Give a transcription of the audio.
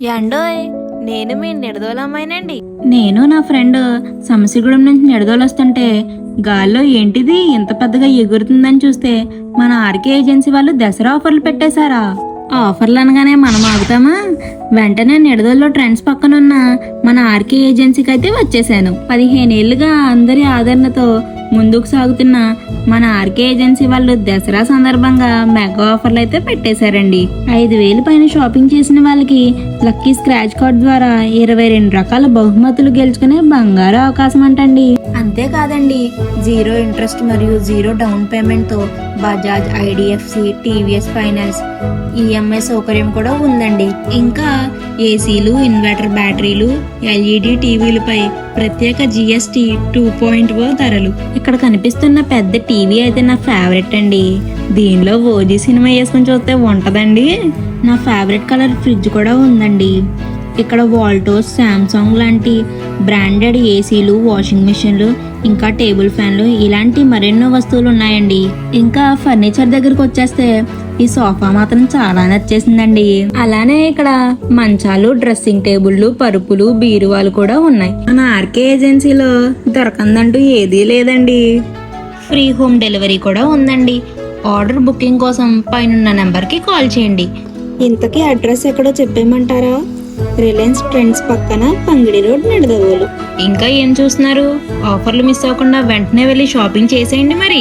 యాండోయ్, నేను మీ నిడదోలమ్మాయినండి. నేను నా ఫ్రెండ్ సమసిగూడెం నుంచి నిడదోలొస్తుంటే గాల్లో ఏంటిది ఇంత పెద్దగా ఎగురుతుందని చూస్తే మన ఆర్కే ఏజెన్సీ వాళ్ళు దసరా ఆఫర్లు పెట్టేశారా. ఆఫర్లు అనగానే మనం ఆగుతామా? వెంటనే నిడదోల్లో ట్రెండ్స్ పక్కనున్న మన ఆర్కే ఏజెన్సీకి అయితే వచ్చేసాను. 15 ఏళ్లుగా అందరి ఆదరణతో ముందుకు సాగుతున్న మన ఆర్కే ఏజెన్సీ వాళ్ళు దసరా సందర్భంగా మెగా ఆఫర్లు అయితే పెట్టేశారండి. 5,000 పైన షాపింగ్ చేసిన వాళ్ళకి లక్కీ స్క్రాచ్ కార్డ్ ద్వారా 22 రకాల బహుమతులు గెలుచుకునే బంగారు అవకాశం అంటండి. అంతేకాదండి, 0 ఇంట్రెస్ట్ మరియు 0 డౌన్ పేమెంట్ తో Bajaj, IDFC, TVS finance EMI సౌకర్యం కూడా ఉందండి. ఇంకా ఏసీలు, ఇన్వర్టర్ బ్యాటరీలు, ఎల్ఈడి టీవీలపై ప్రత్యేక జిఎస్టీ 2.0 ధరలు. ఇక్కడ కనిపిస్తున్న పెద్ద టీవీ అయితే నా ఫేవరెట్ అండి. దీనిలో ఓజీ సినిమా వేసుకుని చూస్తే ఉంటదండి. నా ఫేవరెట్ కలర్ ఫ్రిడ్జ్ కూడా ఉందండి. ఇక్కడ వాల్టోస్, శాంసంగ్ లాంటి బ్రాండెడ్ ఏసీలు, వాషింగ్ మిషన్లు, ఇంకా టేబుల్ ఫ్యాన్లు ఇలాంటి మరెన్నో వస్తువులు ఉన్నాయండి. ఇంకా ఫర్నిచర్ దగ్గరకు వచ్చేస్తే ఈ సోఫా మాత్రం చాలా నచ్చేసిందండి. అలానే ఇక్కడ మంచాలు, డ్రెస్సింగ్ టేబుల్లు, పరుపులు, బీరువాలు కూడా ఉన్నాయి. మన ఆర్కే ఏజెన్సీలో దొరకందంటూ ఏదీ లేదండి. ఫ్రీ హోమ్ డెలివరీ కూడా ఉందండి. ఆర్డర్ బుకింగ్ కోసం పైనున్న నెంబర్కి కాల్ చేయండి. ఇంతకీ అడ్రస్ ఎక్కడో చెప్పేయమంటారా? రిలయన్స్ ట్రెండ్స్ పక్కన పంగిడి రోడ్, నిడదవోలు. ఇంకా ఏం చూస్తున్నారు? ఆఫర్లు మిస్ అవ్వకుండా వెంటనే వెళ్ళి షాపింగ్ చేసేయండి మరి.